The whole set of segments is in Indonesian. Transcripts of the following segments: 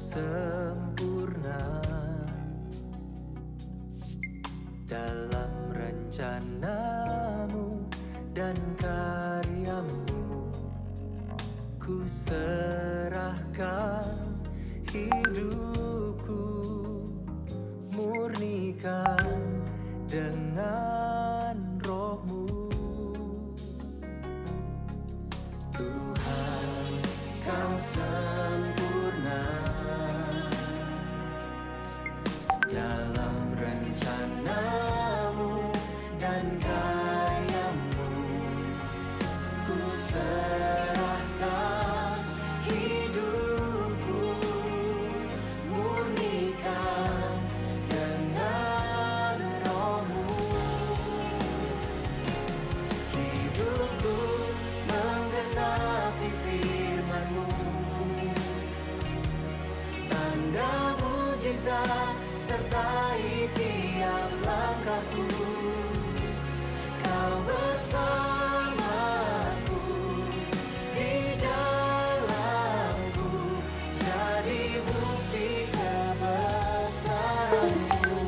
sempurna dalam rencanamu dan karyamu. Ku serahkan hidupku, murnikan dengan roh-Mu. Tuhan, Kau sempurna dalam rencanamu dan karyamu. Ku serahkan hidupku, murnikan dengan roh-Mu. Hidupku menggenapi firman-Mu, tanda mujizat sertai tiap langkahku. Kau bersamaku, di dalamku, jadi bukti kebesaran-Mu.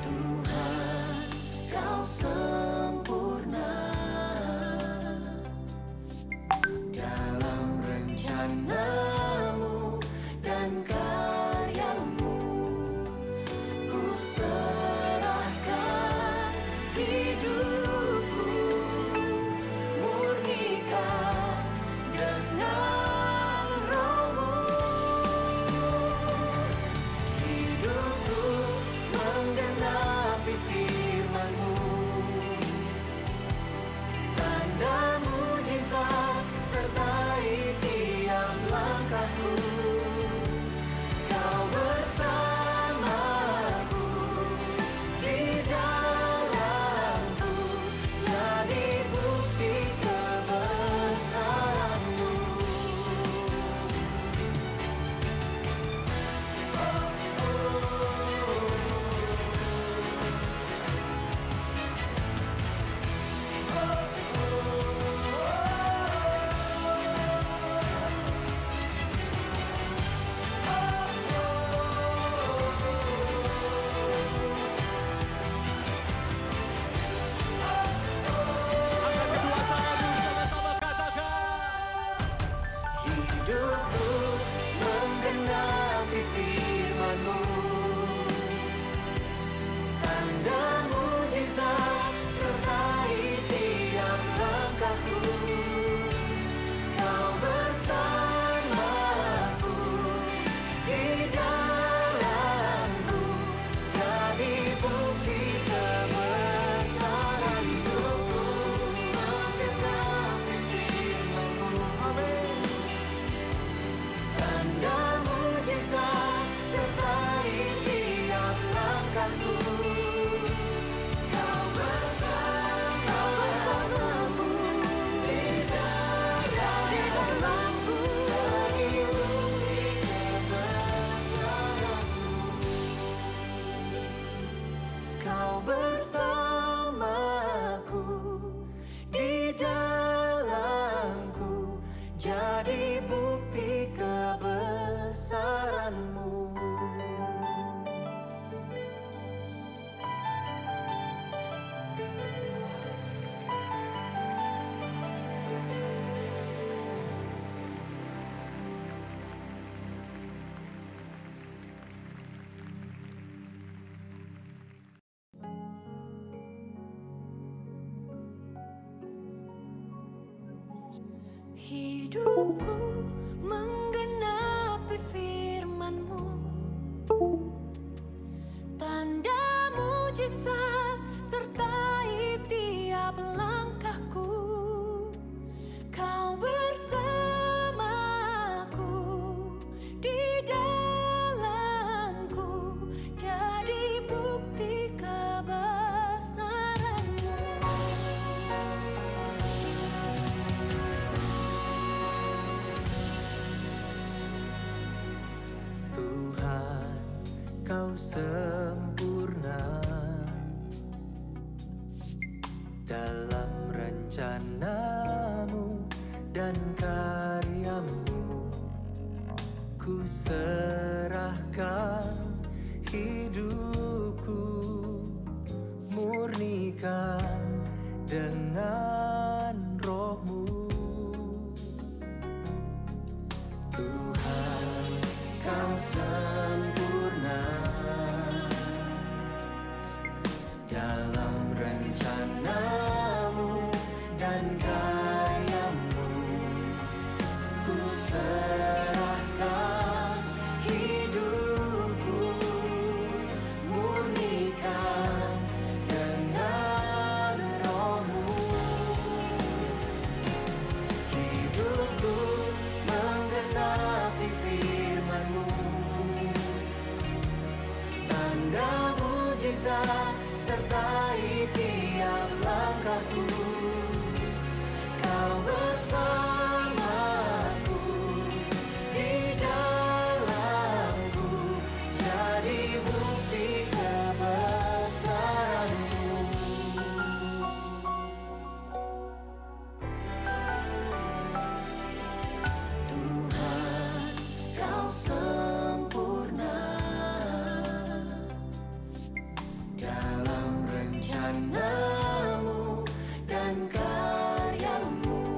Tuhan, Kau sempurna dalam rencanamu dan karyamu. Ku serahkan hidupku, murnikan dengan roh-Mu. Hidupku menggenapi firman-Mu, tanda mujizat sertai tiap langkahku. Kau bersamaku, di dalamku, jadi bukti kebesaran-Mu. Hidupku menggenapi firman-Mu, tanda mujizat sertai tiap langkahku. Kau bersamaku, di dalamku, jadi bukti kebesaran-Mu. Menggenapi firman-Mu, amin. Tanda mujizat sertai tiap langkahku. Kau bersamaku, di dalamku, jadi bukti kebesaran-Mu. Kau bersamaku, di dalamku, jadi bukti kebesaran-Mu. Hidupku menggenapi firman-Mu, tanda mujizat sertai tiap langkahku. Kau bersamaku, di dalamku, jadi bukti kebesaran-Mu. Tuhan, Kau sempurna dalam rencana murnikan dengan roh-Mu. Tuhan, Kau sempurna dalam rencana-Mu dan karya-Mu. Ku serahkan hidupku, murnikan dengan roh-Mu. Hidupku menggenapi firman-Mu, tanda mujizat sertai tiap langkahku. Kau bersamaku, di dalamku, jadi bukti kebesaran-Mu. Tuhan, Kau sempurna dalam rencana-Mu dan karya-Mu.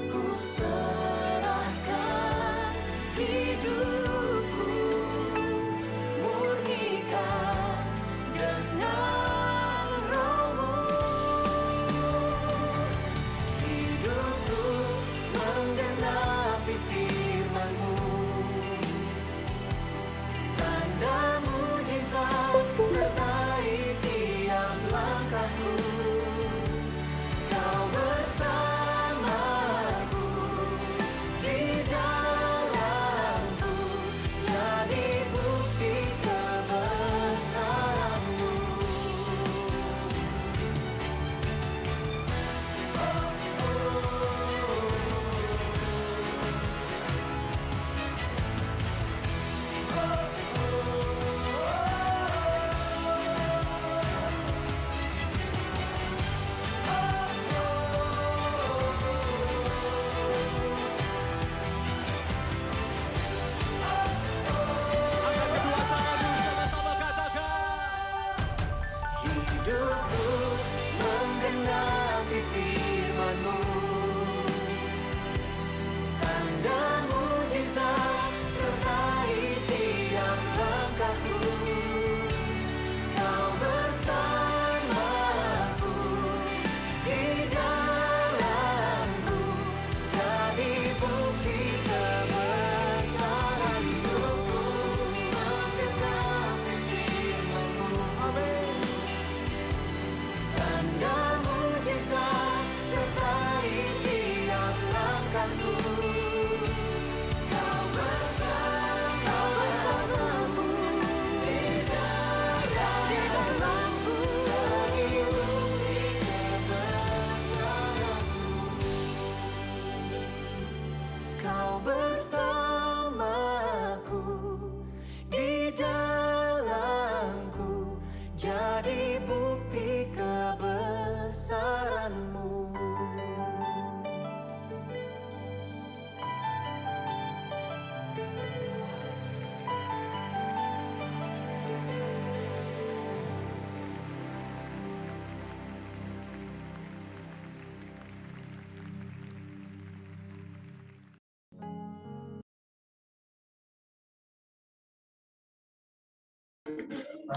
Ku serahkan hidupku, murnikan dengan roh-Mu. Hidupku menggenapi firman-Mu, tanda mujizat sertai tiap langkahku. Kau bersamaku, di dalamku, jadi bukti kebesaran-Mu. Hidupku menggenapi firman-Mu, tanda mujizat sertai tiap langkahku. Kau bersamaku, di dalamku, jadi bukti kebesaran-Mu. Menggenapi firman-Mu, tanda mujizat sertai tiap langkahku. Kau bersamaku, di dalamku, jadi bukti kebesaran-Mu. Kau bersamaku, di dalamku, jadi bukti kebesaran-Mu.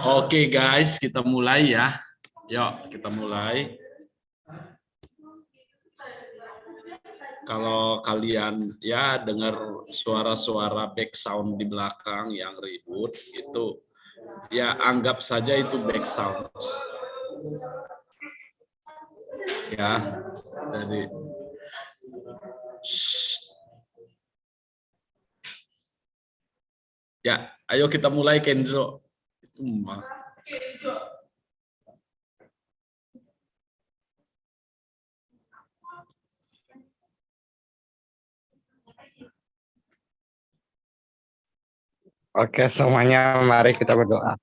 Oke guys, kita mulai ya. Yuk, kita mulai. Kalau kalian ya dengar suara-suara back sound di belakang yang ribut, itu ya anggap saja itu back sound. Ya, jadi ya, ayo kita mulai Kenzo. Oke, semuanya mari kita berdoa.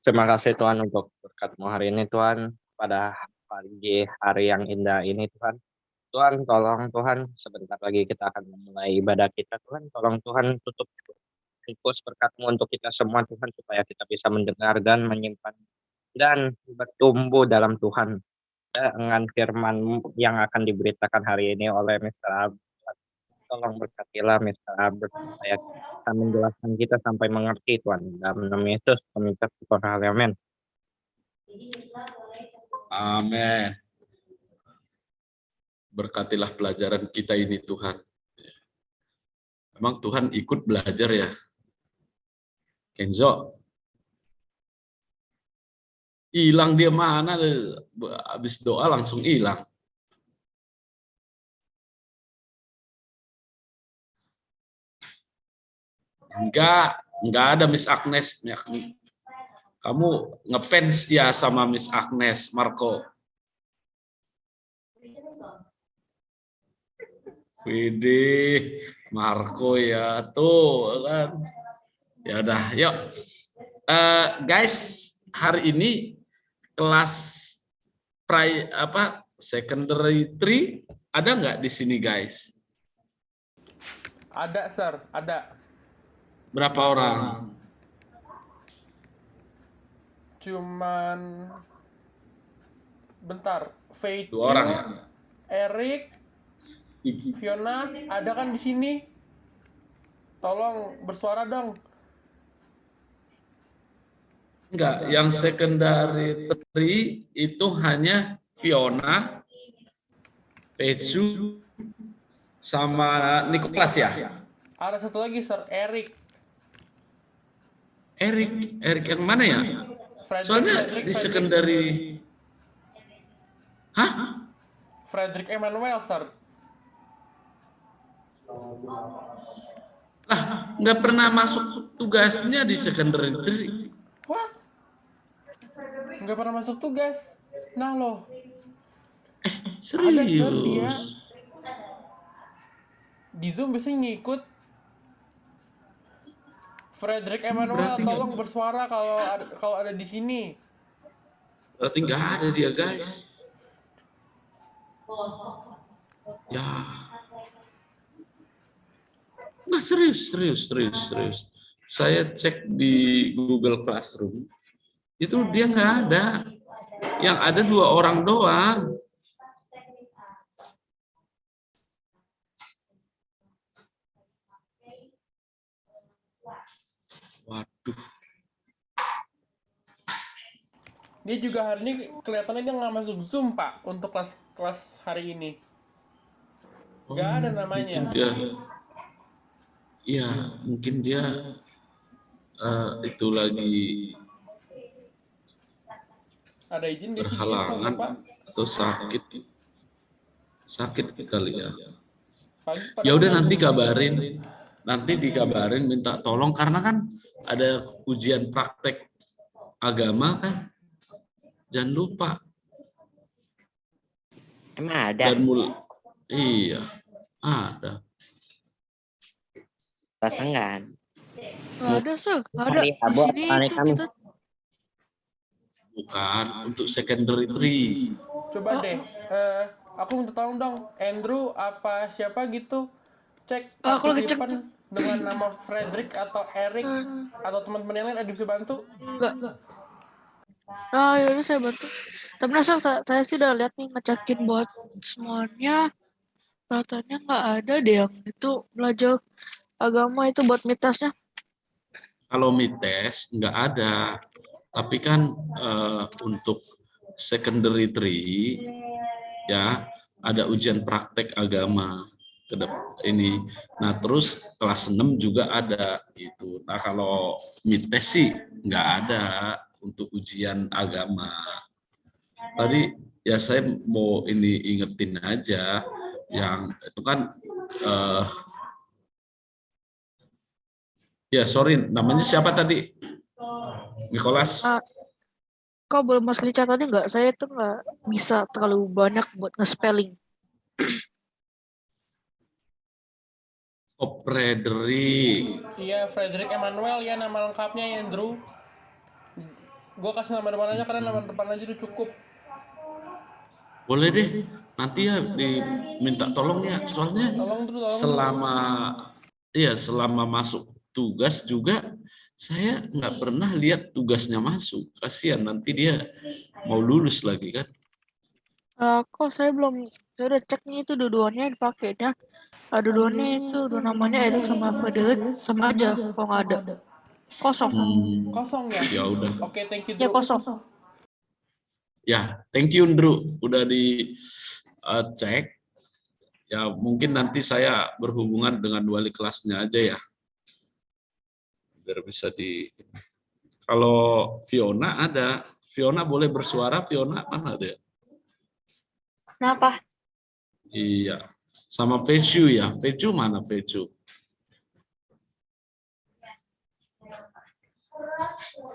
Terima kasih Tuhan untuk berkat-Mu hari ini Tuhan, pada pagi hari yang indah ini Tuhan. Tuhan, tolong Tuhan, sebentar lagi kita akan memulai ibadah kita Tuhan. Tolong Tuhan tutup infus berkat-Mu untuk kita semua Tuhan, supaya kita bisa mendengar dan menyimpan dan bertumbuh dalam Tuhan. Dengan firman yang akan diberitakan hari ini oleh Mr. Albert. Tolong berkatilah Mr. Albert supaya bisa menjelaskan kita sampai mengerti Tuhan. Dalam nama Yesus kami bersyukur. Amin. Amin. Berkatilah pelajaran kita ini Tuhan. Memang Tuhan ikut belajar ya. Kenzo. Hilang dia mana? Habis doa langsung hilang. Enggak ada Miss Agnes. Kamu ngefans ya sama Miss Agnes, Marco. Widih, Marco ya tuh kan. Ya udah, yuk. Guys, hari ini kelas secondary 3 ada nggak di sini guys? Ada, Sir, ada. Berapa orang? Cuman bentar, Faith, 2 orang ya? Eric, Fiona, ada kan di sini? Tolong bersuara dong. Enggak, yang secondary 3 itu hanya Fiona, Pesu, sama Nicholas ya? Ada satu lagi, Sir, Eric. Eric yang mana ya? Soalnya di secondary. Hah? Frederick Emmanuel, Sir. Lah, nggak pernah masuk tugasnya di secondary 3. What? Nggak pernah masuk tugas. Nah loh, ada, Sir, dia. Serius? Di Zoom biasanya ngikut. Frederick Emmanuel, Berarti tolong bersuara kalau ada di sini. Berarti nggak ada dia guys. Ya. Nggak, serius. Saya cek di Google Classroom, itu dia nggak ada. Yang ada 2 orang doang. Waduh. Dia juga hari ini kelihatannya dia nggak masuk Zoom, Pak, untuk kelas hari ini. Nggak ada namanya. Mungkin dia itu lagi Ada izin dia sih, berhalangan Pak? atau sakit kali ya. Pagi Ya udah nanti dikabarin minta tolong karena kan ada ujian praktek agama kan. Jangan lupa. Emang ada? Iya, ada. Pasangan. Nggak ada, Sir. Nggak ada. Hari Di Rabu, sini hari itu Kamis. kita Bukan untuk secondary 3. Coba deh, aku minta tolong dong, Andrew apa siapa gitu, cek Aku lagi cek. aktifan dengan nama Frederick atau Eric atau teman-teman yang lain, ada bisa bantu? enggak. Ah, yaudah saya bantu. Tapi saya sih udah lihat nih, ngecekin buat semuanya. Katanya nggak ada deh yang itu belajar agama itu buat mitasnya. Kalau mites nggak ada, tapi kan untuk secondary 3 ya ada ujian praktek agama ini. Nah terus kelas 6 juga ada itu. Nah kalau mites sih nggak ada untuk ujian agama. Tadi ya saya mau ingetin aja yang itu kan ya sorry namanya siapa tadi? Nicholas. Kau boleh masukin catatannya nggak? Saya tuh nggak bisa terlalu banyak buat nge-spelling. Oh, Frederick. Iya, Frederick Emmanuel ya nama lengkapnya, Andrew. Gue kasih nama depan aja karena nama depan aja udah cukup. Boleh deh, nanti ya diminta tolong ya, soalnya Tolong. selama masuk tugas juga Saya nggak pernah lihat tugasnya masuk. Kasihan nanti dia mau lulus lagi kan. Kok saya belum, saya udah cek nih itu dua-duanya dipakainya. Dua-duanya itu dua namanya Erik sama Frederick sama aja kalau nggak ada. Kosong. Kosong ya? Ya udah. Oke, thank you, Ya Drew. kosong. Ya, thank you Ndru udah di cek. Ya, mungkin nanti saya berhubungan dengan wali kelasnya aja ya. Biar bisa di. Kalau Fiona ada, Fiona boleh bersuara. Fiona mana dia? Kenapa? Iya, sama Peju ya. Peju mana Peju?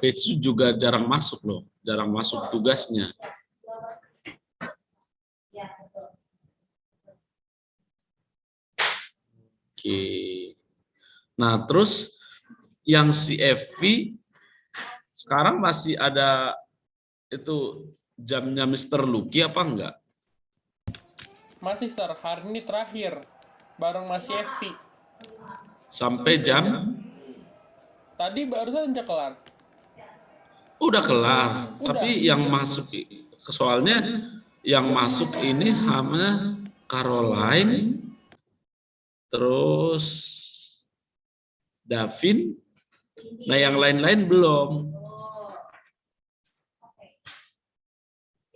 Peju juga jarang masuk loh, jarang masuk tugasnya. Oke. Nah, terus yang si Evi sekarang masih ada itu jamnya Mr. Lucky apa enggak? Masih, Sir. Hari ini terakhir. Bareng Mas Yepi. Sampai jam? Tadi barusan aja kelar. Udah kelar. Udah. Tapi yang masuk, soalnya yang masuk ini sama Caroline, terus Davin, nah yang lain-lain belum.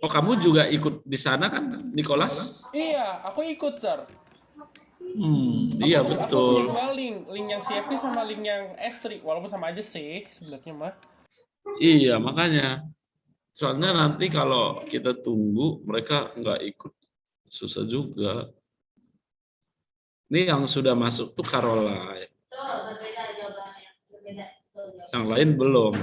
Oh, kamu juga ikut di sana kan, Nicholas? Iya, aku ikut, Sir. Iya Aku betul. punya dua link. Link yang si Yepi sama link yang S3. Walaupun sama aja sih sebenarnya mah. Iya, makanya. Soalnya nanti kalau kita tunggu, mereka nggak ikut. Susah juga. Ini yang sudah masuk tuh Caroline. Yang lain belum.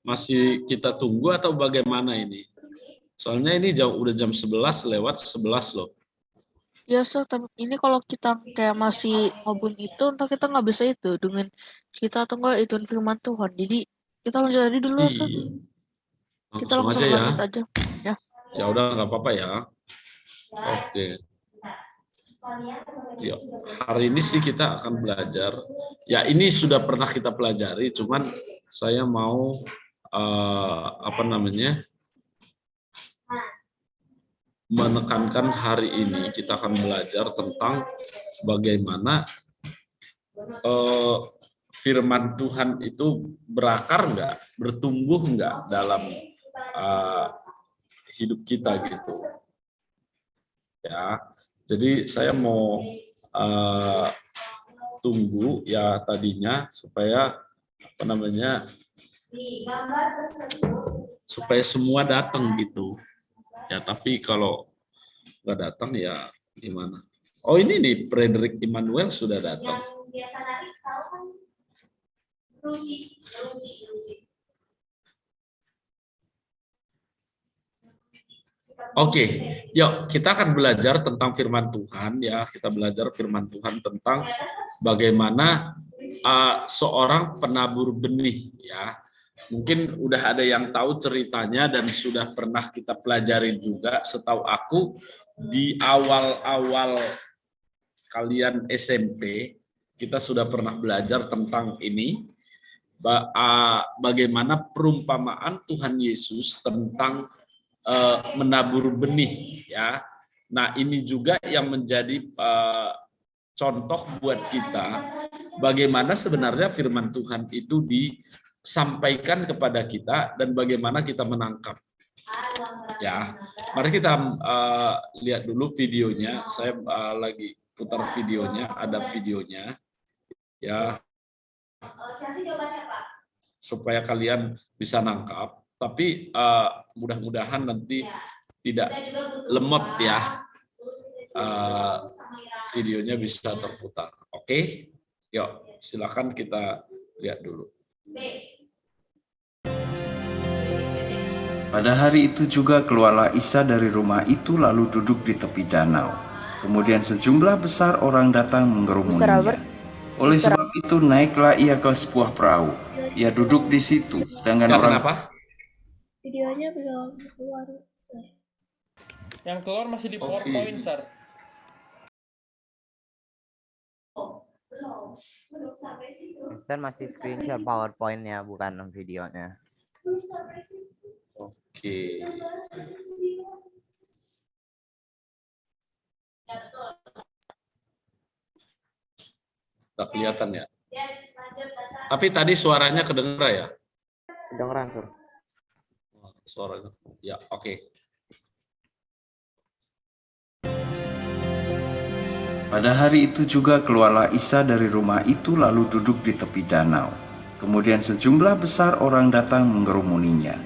Masih kita tunggu atau bagaimana ini? Soalnya ini udah jam 11 lewat 11 loh. Ya, Sir, ini kalau kita kayak masih ngobun itu, entah kita nggak bisa itu dengan kita atau enggak itu firman Tuhan. Jadi kita lanjut aja dulu, Sir. Iya. Kita Langsung langsung aja ya. lanjut aja. Ya. Ya udah nggak apa-apa ya. Oke. Ya, hari ini sih kita akan belajar. Ya ini sudah pernah kita pelajari, cuman saya mau menekankan hari ini kita akan belajar tentang bagaimana firman Tuhan itu berakar nggak, bertumbuh nggak dalam hidup kita gitu. Ya, jadi saya mau tunggu ya tadinya supaya supaya semua datang gitu. Ya, tapi kalau nggak datang ya gimana? Oh ini nih Frederick Immanuel sudah datang. Oke, yuk kita akan belajar tentang firman Tuhan ya. Kita belajar firman Tuhan tentang bagaimana seorang penabur benih ya. Mungkin udah ada yang tahu ceritanya dan sudah pernah kita pelajari juga. Setahu aku di awal-awal kalian SMP kita sudah pernah belajar tentang ini. Bagaimana perumpamaan Tuhan Yesus tentang menabur benih ya. Nah, ini juga yang menjadi contoh buat kita bagaimana sebenarnya firman Tuhan itu disampaikan kepada kita dan bagaimana kita menangkap. Ya, mari kita lihat dulu videonya. Saya lagi putar videonya, ada videonya. Ya. Supaya kalian bisa nangkap. Tapi mudah-mudahan nanti tidak lemot ya, videonya bisa terputar. Oke, yuk silakan kita lihat dulu. Pada hari itu juga keluarlah Isa dari rumah itu lalu duduk di tepi danau. Kemudian sejumlah besar orang datang mengerumuninya. Oleh sebab itu naiklah ia ke sebuah perahu. Ia duduk di situ, sedangkan Ya, orang kenapa? Videonya belum keluar, Sir. Yang keluar masih di Oke. PowerPoint, Sir. Mister masih screenshot PowerPoint-nya, bukan videonya. Oke. Tak kelihatan ya. Tapi tadi suaranya kedengeran ya? Kedengeran, Sur. Suaranya. Ya, oke. Pada hari itu juga keluarlah Isa dari rumah itu lalu duduk di tepi danau. Kemudian sejumlah besar orang datang mengerumuninya.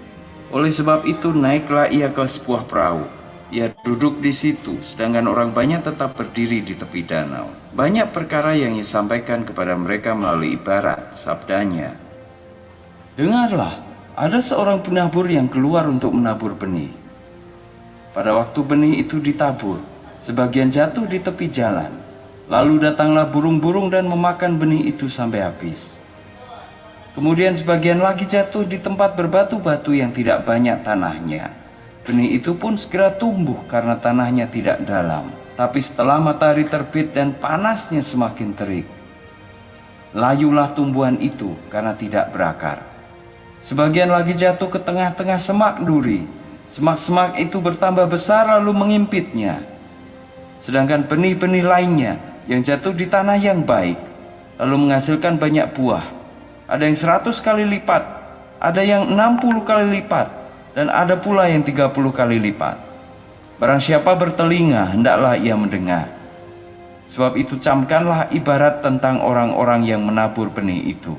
Oleh sebab itu naiklah ia ke sebuah perahu. Ia duduk di situ, sedangkan orang banyak tetap berdiri di tepi danau. Banyak perkara yang ia sampaikan kepada mereka melalui ibarat, sabdanya. Dengarlah, ada seorang penabur yang keluar untuk menabur benih. Pada waktu benih itu ditabur, sebagian jatuh di tepi jalan. Lalu datanglah burung-burung dan memakan benih itu sampai habis. Kemudian sebagian lagi jatuh di tempat berbatu-batu yang tidak banyak tanahnya. Benih itu pun segera tumbuh karena tanahnya tidak dalam. Tapi setelah matahari terbit dan panasnya semakin terik, layulah tumbuhan itu karena tidak berakar. Sebagian lagi jatuh ke tengah-tengah semak duri. Semak-semak itu bertambah besar lalu mengimpitnya. Sedangkan benih-benih lainnya yang jatuh di tanah yang baik, lalu menghasilkan banyak buah. Ada yang 100 kali lipat, ada yang 60 kali lipat, dan ada pula yang 30 kali lipat. Barang siapa bertelinga, hendaklah ia mendengar. Sebab itu camkanlah ibarat tentang orang-orang yang menabur benih itu.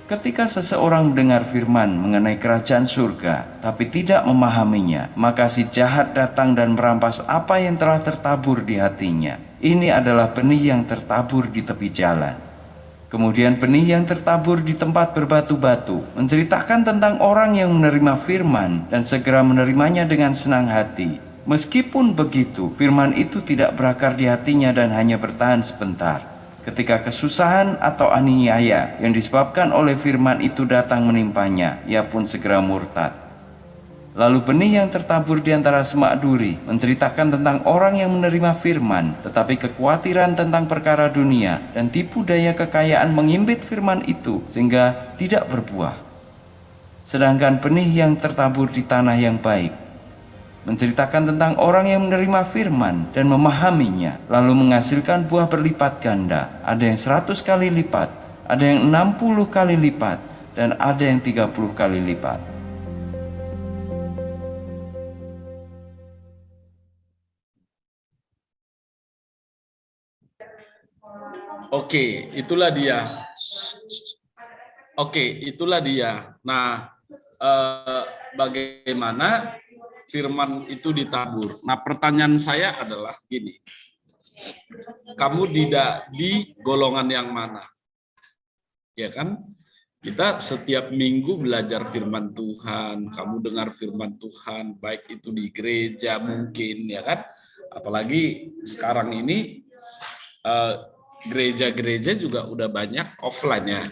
Ketika seseorang mendengar firman mengenai kerajaan surga, tapi tidak memahaminya, maka si jahat datang dan merampas apa yang telah tertabur di hatinya. Ini adalah benih yang tertabur di tepi jalan. Kemudian benih yang tertabur di tempat berbatu-batu menceritakan tentang orang yang menerima firman dan segera menerimanya dengan senang hati. Meskipun begitu, firman itu tidak berakar di hatinya dan hanya bertahan sebentar. Ketika kesusahan atau aniaya yang disebabkan oleh firman itu datang menimpanya, ia pun segera murtad. Lalu benih yang tertabur di antara semak duri menceritakan tentang orang yang menerima firman, tetapi kekhawatiran tentang perkara dunia dan tipu daya kekayaan mengimpit firman itu sehingga tidak berbuah. Sedangkan benih yang tertabur di tanah yang baik menceritakan tentang orang yang menerima firman dan memahaminya, lalu menghasilkan buah berlipat ganda. Ada yang 100 kali lipat, ada yang 60 kali lipat, dan ada yang 30 kali lipat. Oke, itulah dia. Oke, itulah dia. Nah, bagaimana firman itu ditabur? Nah, pertanyaan saya adalah gini. Kamu tidak di golongan yang mana? Ya kan? Kita setiap minggu belajar firman Tuhan, kamu dengar firman Tuhan, baik itu di gereja mungkin, ya kan? Apalagi sekarang ini gereja-gereja juga udah banyak offline ya.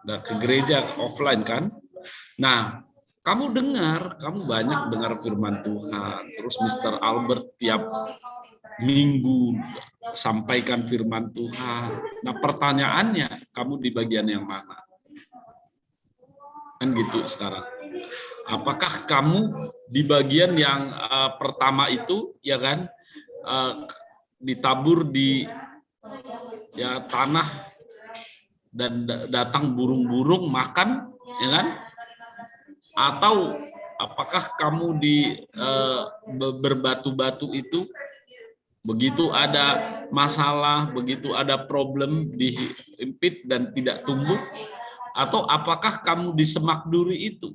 Udah ke gereja offline kan? Nah, kamu dengar, kamu banyak dengar firman Tuhan. Terus Mr. Albert tiap minggu sampaikan firman Tuhan. Nah, pertanyaannya, kamu di bagian yang mana? Kan gitu sekarang. Apakah kamu di bagian yang pertama itu, ya kan, ditabur di ya tanah dan datang burung-burung makan, ya kan? Atau apakah kamu di berbatu-batu itu begitu ada masalah, begitu ada problem diimpit dan tidak tumbuh? Atau apakah kamu di semak duri itu?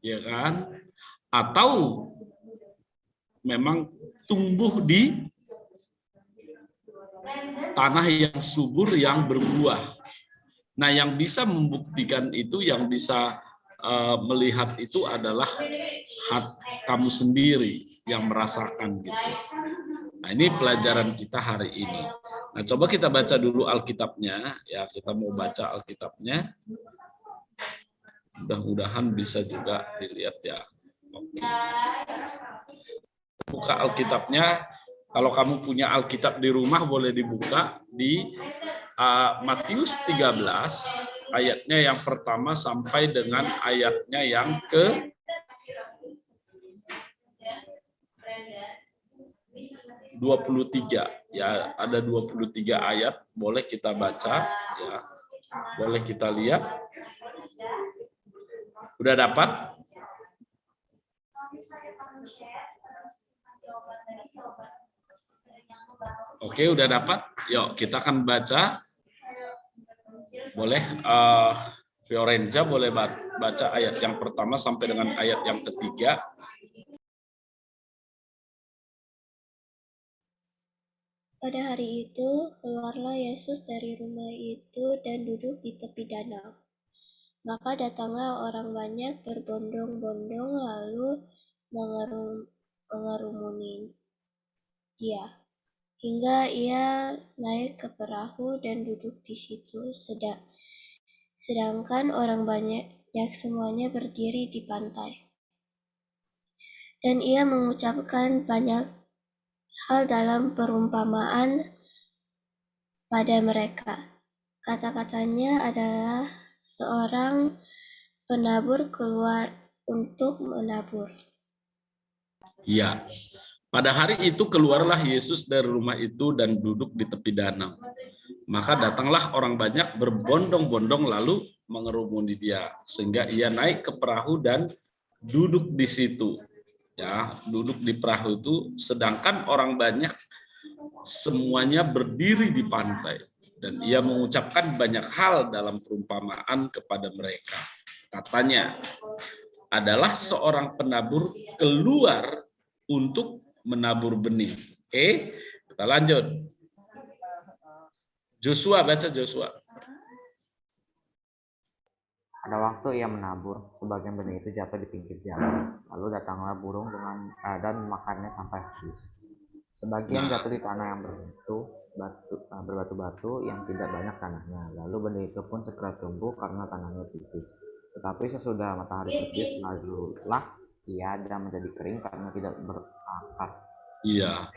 Ya kan? Atau memang tumbuh di tanah yang subur yang berbuah. Nah, yang bisa membuktikan itu, yang bisa melihat itu adalah kamu sendiri yang merasakan gitu. Nah, ini pelajaran kita hari ini. Nah, coba kita baca dulu Alkitabnya, ya kita mau baca Alkitabnya. Mudah-mudahan bisa juga dilihat ya. Oke. Buka Alkitabnya Kalau kamu punya Alkitab di rumah boleh dibuka di Matius 13 ayatnya yang pertama sampai dengan ayatnya yang ke 23. Ya, ada 23 ayat, boleh kita baca ya. Boleh kita lihat. Udah dapat? Oke, udah dapat. Yuk, kita akan baca. Boleh, Fiorenza boleh baca ayat yang pertama sampai dengan ayat yang ketiga. Pada hari itu, keluarlah Yesus dari rumah itu dan duduk di tepi danau. Maka datanglah orang banyak berbondong-bondong lalu mengerumuni dia, hingga ia naik ke perahu dan duduk di situ, sedangkan orang banyak semuanya berdiri di pantai. Dan ia mengucapkan banyak hal dalam perumpamaan pada mereka. Kata-katanya adalah seorang penabur keluar untuk menabur. Iya. Pada hari itu keluarlah Yesus dari rumah itu dan duduk di tepi danau. Maka datanglah orang banyak berbondong-bondong lalu mengerumuni dia, sehingga ia naik ke perahu dan duduk di situ. Ya, duduk di perahu itu, sedangkan orang banyak semuanya berdiri di pantai. Dan ia mengucapkan banyak hal dalam perumpamaan kepada mereka. Katanya, adalah seorang penabur keluar untuk menabur benih. Oke, kita lanjut. Joshua, baca Joshua. Pada waktu ia menabur, sebagian benih itu jatuh di pinggir jalan. Lalu datanglah burung dan makannya sampai habis. Sebagian jatuh di tanah yang berbatu-batu yang tidak banyak tanahnya. Lalu benih itu pun segera tumbuh karena tanahnya tipis. Tetapi sesudah matahari terbit, lalulah ia dan menjadi kering karena tidak berakar. Iya.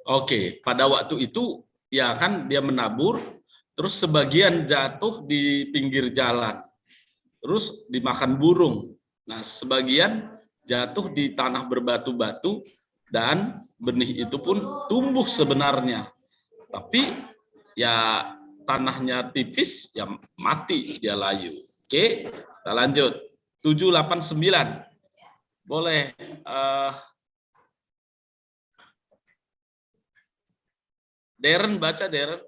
Oke, pada waktu itu ya kan dia menabur, terus sebagian jatuh di pinggir jalan, terus dimakan burung. Nah, sebagian jatuh di tanah berbatu-batu dan benih itu pun tumbuh sebenarnya. Tapi ya tanahnya tipis, ya mati, dia layu. Oke, kita lanjut. 7, 8, 9. Boleh. Darren, baca Darren.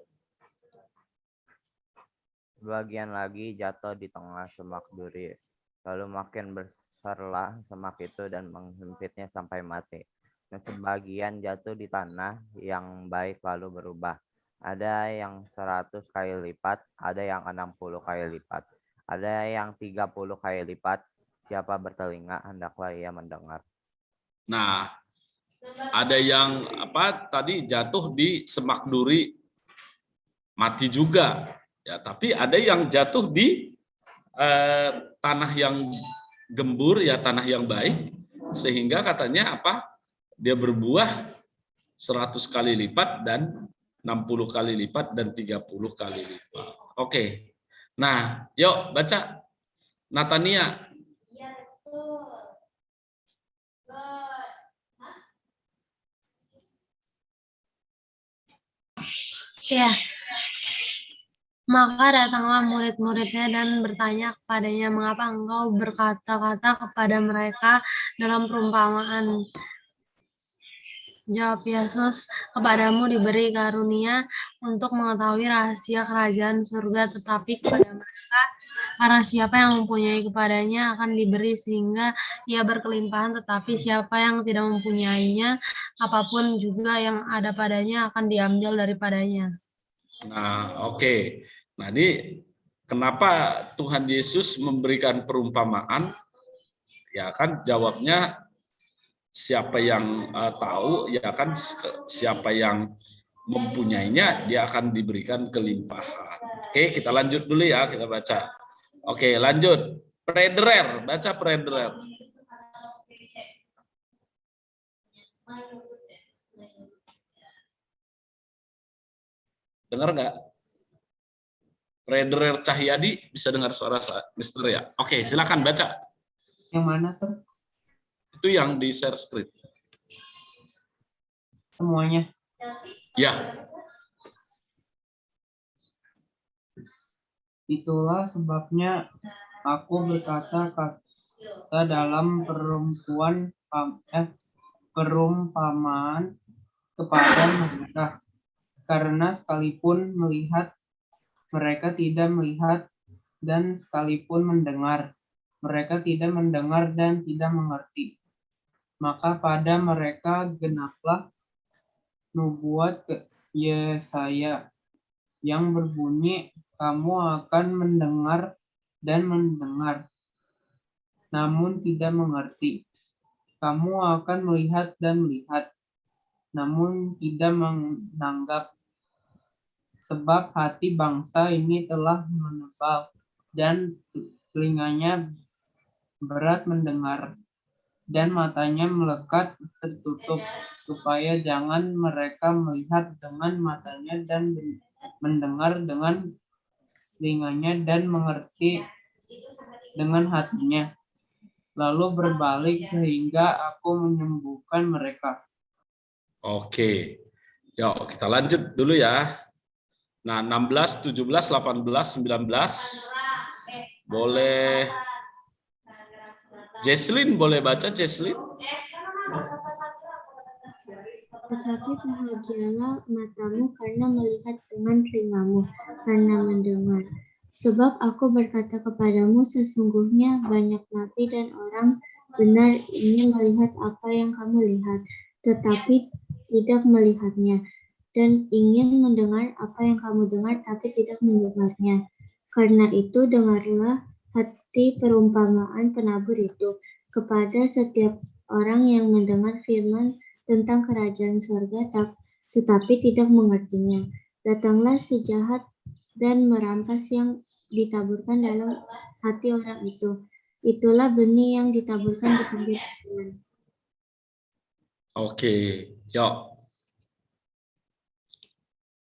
Sebagian lagi jatuh di tengah semak duri. Lalu makin besarlah semak itu dan menghempitnya sampai mati. Dan sebagian jatuh di tanah yang baik lalu berubah. Ada yang 100 kali lipat, ada yang 60 kali lipat, ada yang 30 kali lipat. Siapa bertelinga, hendaklah ia mendengar. Nah, ada yang tadi jatuh di semak duri, mati juga. Ya, tapi ada yang jatuh di tanah yang gembur, ya tanah yang baik, sehingga katanya dia berbuah 100 kali lipat dan 60 kali lipat dan 30 kali lipat. Oke. Nah, yuk baca Natania. Ya. Maka datanglah murid-muridnya dan bertanya kepadanya, mengapa engkau berkata-kata kepada mereka dalam perumpamaan? Jawab Yesus, kepadamu diberi karunia untuk mengetahui rahasia kerajaan surga, tetapi kepada mereka, karena siapa yang mempunyai kepadanya akan diberi sehingga ia berkelimpahan, tetapi siapa yang tidak mempunyainya, apapun juga yang ada padanya akan diambil daripadanya. Nah, oke. Nah, ini kenapa Tuhan Yesus memberikan perumpamaan? Ya kan jawabnya siapa yang tahu, ya kan siapa yang mempunyainya dia akan diberikan kelimpahan. Oke, kita lanjut dulu ya, kita baca. Oke, lanjut. Prederer, baca Prederer. Dengar nggak? Rederer Cahyadi, bisa dengar suara Mister ya? Oke, silakan baca. Yang mana, Sir? Itu yang di share screen. Semuanya. Ya. Itulah sebabnya aku berkata-kata dalam perumpamaan kepada mereka, karena sekalipun melihat, mereka tidak melihat, dan sekalipun mendengar, mereka tidak mendengar dan tidak mengerti. Maka pada mereka genaplah nubuat Yesaya yang berbunyi, kamu akan mendengar dan mendengar, namun tidak mengerti. Kamu akan melihat dan melihat, namun tidak menanggap. Sebab hati bangsa ini telah menebal, dan telinganya berat mendengar, dan matanya melekat tertutup, supaya jangan mereka melihat dengan matanya dan mendengar dengan telinganya dan mengerti dengan hatinya, lalu berbalik sehingga aku menyembuhkan mereka. Oke. Yuk, kita lanjut dulu ya. Nah, 16, 17, 18, 19. Boleh. Jesslyn, boleh baca, Jesslyn? Tetapi bahagialah matamu karena melihat dengan telingamu karena mendengar. Sebab aku berkata kepadamu, sesungguhnya banyak nabi dan orang benar ingin melihat apa yang kamu lihat, tetapi tidak melihatnya, dan ingin mendengar apa yang kamu dengar, tapi tidak mendengarnya. Karena itu dengarlah hati perumpamaan penabur itu kepada setiap orang yang mendengar firman tentang kerajaan sorga, tetapi tidak mengertinya. Datanglah si jahat dan merampas yang ditaburkan dalam hati orang itu. Itulah benih yang ditaburkan di pinggir jalan. Oke, yuk.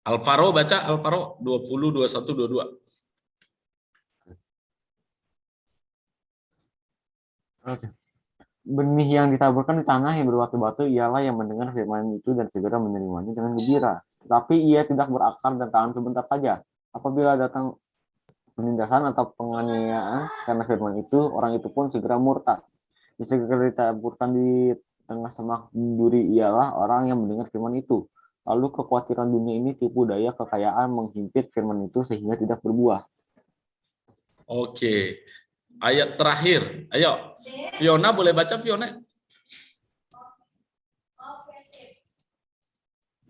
Alvaro baca, Alvaro 20, 21, 22. Oke. Benih yang ditaburkan di tanah yang berbatu-batu ialah yang mendengar firman itu dan segera menerimanya dengan gembira. Tetapi ia tidak berakar dan tahan sebentar saja. Apabila datang penindasan atau penganiayaan karena firman itu, orang itu pun segera murtad. Yang segera ditaburkan di tengah semak duri ialah orang yang mendengar firman itu. Lalu kekhawatiran dunia ini, tipu daya, kekayaan menghimpit firman itu sehingga tidak berbuah. Oke. Ayat terakhir. Ayo. Fiona boleh baca, Fiona?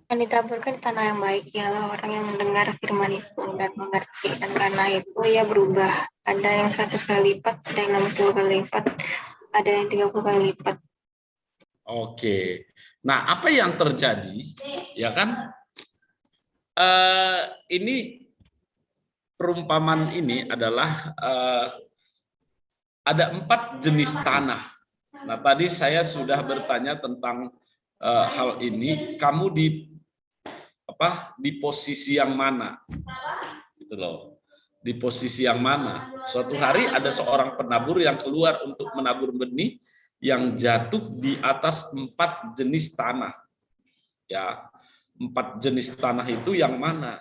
Yang ditaburkan di tanah yang baik ialah orang yang mendengar firman itu dan mengerti, dan karena itu ia berubah. Ada yang 100 kali lipat, ada yang 60 kali lipat, ada yang 30 kali lipat. Oke. Nah, apa yang terjadi? Ya kan? Ini perumpamaan ini adalah ada 4 jenis tanah. Nah, tadi saya sudah bertanya tentang hal ini. Kamu di posisi yang mana? Gitu loh. Di posisi yang mana? Suatu hari ada seorang penabur yang keluar untuk menabur benih yang jatuh di atas 4 jenis tanah. Ya, 4 jenis tanah itu yang mana?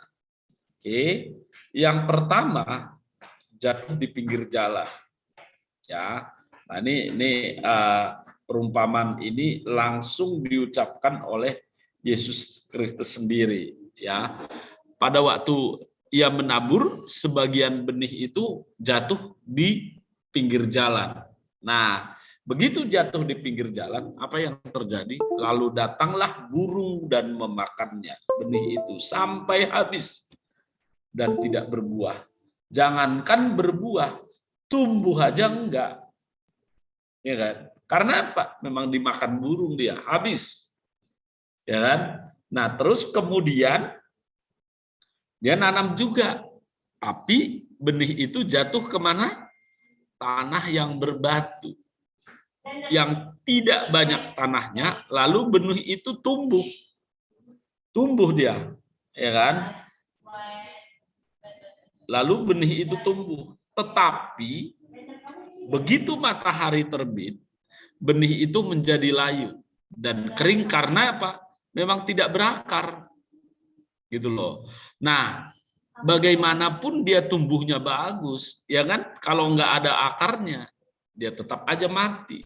Oke. Yang pertama jatuh di pinggir jalan. Ya. Nah, ini perumpamaan ini langsung diucapkan oleh Yesus Kristus sendiri, ya. Pada waktu ia menabur, sebagian benih itu jatuh di pinggir jalan. Nah, begitu jatuh di pinggir jalan, apa yang terjadi? Lalu datanglah burung dan memakannya, benih itu sampai habis dan tidak berbuah. Jangankan berbuah, tumbuh aja enggak. Ya kan? Karena apa? Memang dimakan burung dia, habis. Ya kan? Nah, terus kemudian dia nanam juga. Tapi benih itu jatuh kemana? Tanah yang berbatu. Yang tidak banyak tanahnya, lalu benih itu tumbuh. Tumbuh dia. Ya kan? Lalu benih itu tumbuh. Tetapi begitu matahari terbit, benih itu menjadi layu dan kering karena apa? Memang tidak berakar. Gitu loh. Nah, bagaimanapun dia tumbuhnya bagus, ya kan? Kalau nggak ada akarnya, dia tetap aja mati.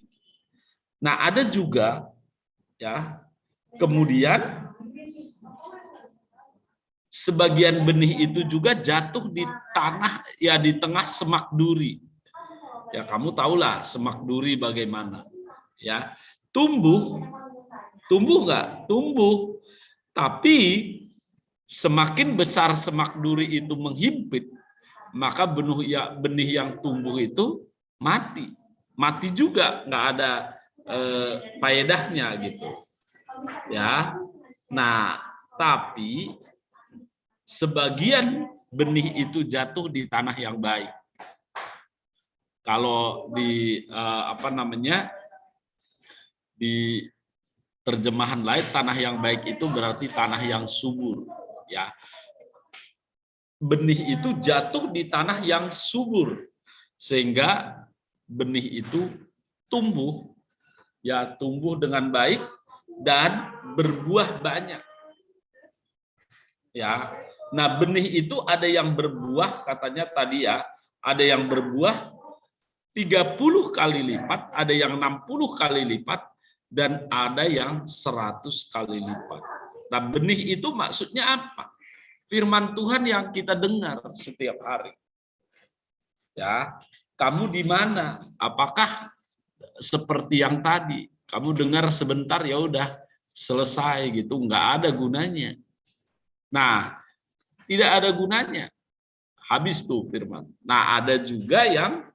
Nah, ada juga ya, kemudian sebagian benih itu juga jatuh di tanah, ya di tengah semak duri. Ya kamu tahulah semak duri bagaimana. Ya, tumbuh nggak? Tumbuh. Tapi semakin besar semak duri itu menghimpit, maka benih yang tumbuh itu mati. Mati juga, nggak ada faedahnya gitu. Ya. Nah, tapi sebagian benih itu jatuh di tanah yang baik. Kalau di di terjemahan lain, tanah yang baik itu berarti tanah yang subur. Ya, benih itu jatuh di tanah yang subur sehingga benih itu tumbuh, ya tumbuh dengan baik dan berbuah banyak. Ya, nah benih itu ada yang berbuah katanya tadi ya, ada yang berbuah 30 kali lipat, ada yang 60 kali lipat, dan ada yang 100 kali lipat. Nah, benih itu maksudnya apa? Firman Tuhan yang kita dengar setiap hari. Ya, kamu di mana? Apakah seperti yang tadi? Kamu dengar sebentar ya udah selesai gitu, nggak ada gunanya. Nah, tidak ada gunanya. Habis tuh firman. Nah, ada juga yang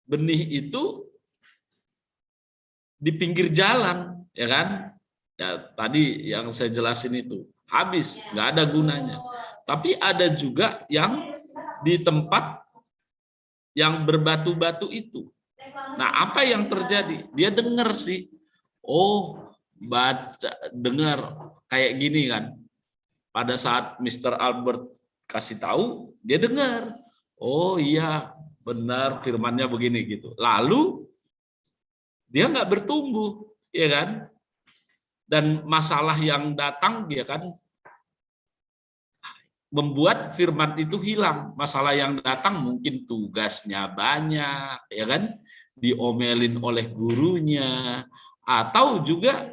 benih itu di pinggir jalan, ya kan? Ya, tadi yang saya jelasin itu. Habis, nggak ada gunanya. Tapi ada juga yang di tempat yang berbatu-batu itu. Nah, apa yang terjadi? Dia dengar sih. Oh, dengar kayak gini kan. Pada saat Mr. Albert kasih tahu, dia dengar. Oh iya, benar firmannya begini gitu. Lalu dia nggak bertumbuh, ya kan? Dan masalah yang datang dia kan membuat firman itu hilang. Masalah yang datang mungkin tugasnya banyak, ya kan? Diomelin oleh gurunya, atau juga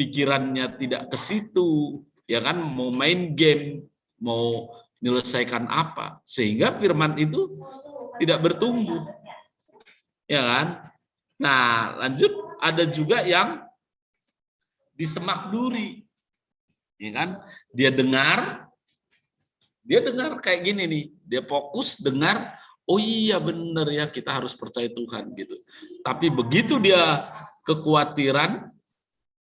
pikirannya tidak ke situ, ya kan? Mau main game, mau menyelesaikan apa, sehingga firman itu tidak bertumbuh, ya kan? Nah, lanjut ada juga yang di semak duri, ya kan? Dia dengar kayak gini nih, dia fokus dengar, oh iya benar ya kita harus percaya Tuhan gitu. Tapi begitu dia kekhawatiran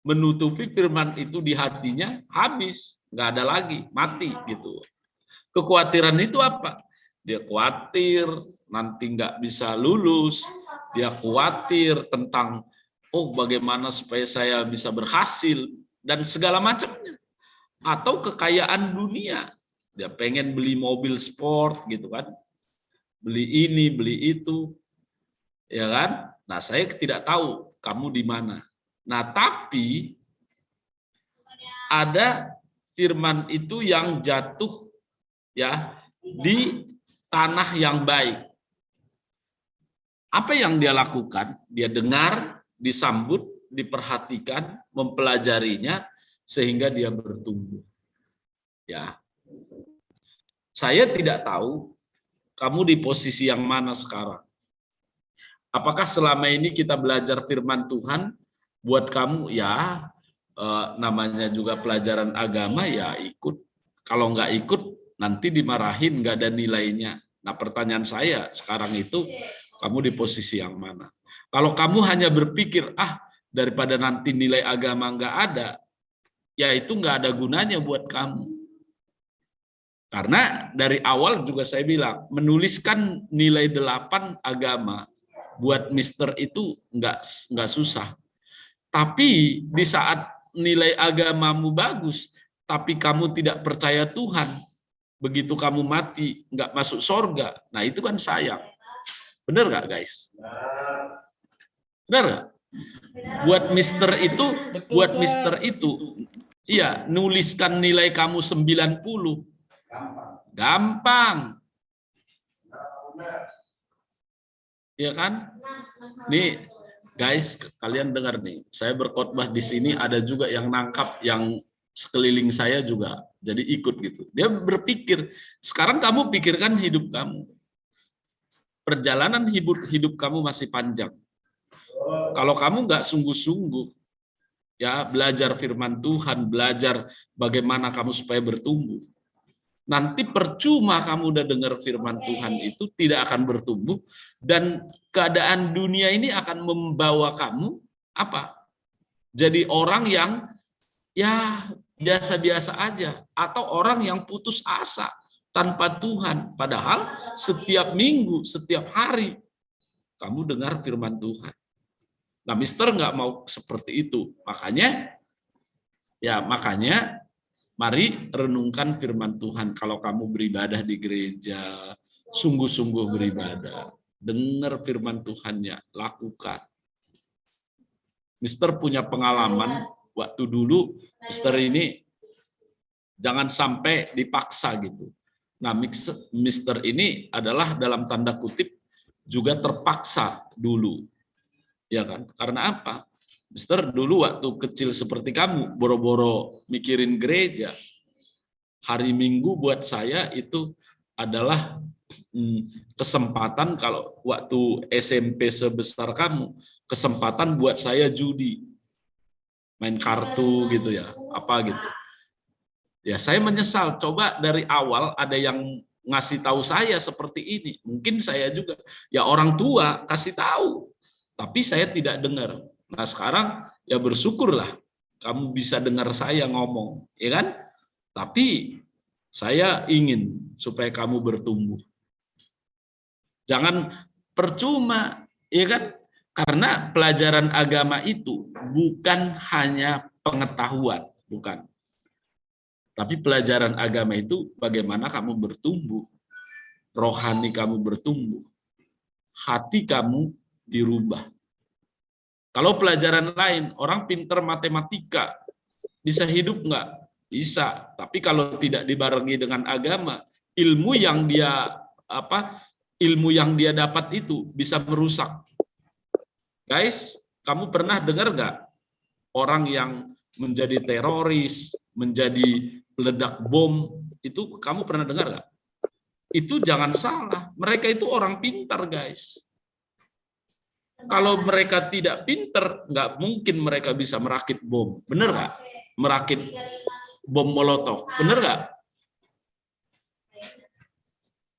menutupi firman itu di hatinya, habis, nggak ada lagi, mati gitu. Kekhawatiran itu apa? Dia khawatir nanti nggak bisa lulus, dia khawatir tentang bagaimana supaya saya bisa berhasil dan segala macamnya. Atau kekayaan dunia, dia pengen beli mobil sport gitu kan, beli ini, beli itu, ya kan? Nah, saya tidak tahu kamu di mana. Nah, tapi ada firman itu yang jatuh ya di tanah yang baik. Apa yang dia lakukan? Dia dengar, disambut, diperhatikan, mempelajarinya sehingga dia bertumbuh. Ya. Saya tidak tahu kamu di posisi yang mana sekarang. Apakah selama ini kita belajar firman Tuhan buat kamu ya namanya juga pelajaran agama ya ikut. Kalau nggak ikut nanti dimarahin, nggak ada nilainya. Nah, pertanyaan saya sekarang itu kamu di posisi yang mana? Kalau kamu hanya berpikir daripada nanti nilai agama nggak ada, ya itu nggak ada gunanya buat kamu. Karena dari awal juga saya bilang, menuliskan nilai 8 agama buat Mister itu nggak susah. Tapi di saat nilai agamamu bagus, tapi kamu tidak percaya Tuhan, begitu kamu mati nggak masuk sorga, nah itu kan sayang. Bener nggak guys? Bener nggak? Buat Mister itu, iya, nuliskan nilai kamu 90. Gampang. Iya kan? Nih, guys, kalian dengar nih, saya berkhotbah di sini ada juga yang nangkap, yang sekeliling saya juga jadi ikut gitu. Dia berpikir, sekarang kamu pikirkan hidup kamu. Perjalanan hidup kamu masih panjang. Kalau kamu nggak sungguh-sungguh, ya belajar firman Tuhan, belajar bagaimana kamu supaya bertumbuh, nanti percuma kamu udah dengar firman Tuhan itu tidak akan bertumbuh, dan keadaan dunia ini akan membawa kamu apa? Jadi orang yang ya biasa-biasa aja, atau orang yang putus asa tanpa Tuhan. Padahal setiap minggu, setiap hari kamu dengar firman Tuhan. Nah, Mister nggak mau seperti itu. Makanya mari renungkan firman Tuhan. Kalau kamu beribadah di gereja, sungguh-sungguh beribadah. Dengar firman Tuhannya, lakukan. Mister punya pengalaman, waktu dulu Mister ini jangan sampai dipaksa gitu. Nah, Mister ini adalah dalam tanda kutip juga terpaksa dulu. Ya kan? Karena apa? Mister dulu waktu kecil seperti kamu, boro-boro mikirin gereja. Hari Minggu buat saya itu adalah kesempatan, kalau waktu SMP sebesar kamu, kesempatan buat saya judi. Main kartu gitu ya, apa gitu. Ya, saya menyesal, coba dari awal ada yang ngasih tahu saya seperti ini. Mungkin saya juga, ya orang tua kasih tahu, tapi saya tidak dengar. Nah, sekarang ya bersyukurlah kamu bisa dengar saya ngomong, ya kan? Tapi saya ingin supaya kamu bertumbuh. Jangan percuma, ya kan? Karena pelajaran agama itu bukan hanya pengetahuan, bukan. Tapi pelajaran agama itu bagaimana kamu bertumbuh, rohani kamu bertumbuh, hati kamu dirubah. Kalau pelajaran lain, orang pintar matematika, bisa hidup nggak? Bisa. Tapi kalau tidak dibarengi dengan agama, ilmu yang dia dapat itu bisa merusak. Guys, kamu pernah dengar nggak orang yang menjadi teroris, menjadi peledak bom, itu kamu pernah dengar nggak? Itu jangan salah, mereka itu orang pintar, guys. Kalau mereka tidak pintar, nggak mungkin mereka bisa merakit bom, bener nggak? Merakit bom molotov, bener nggak?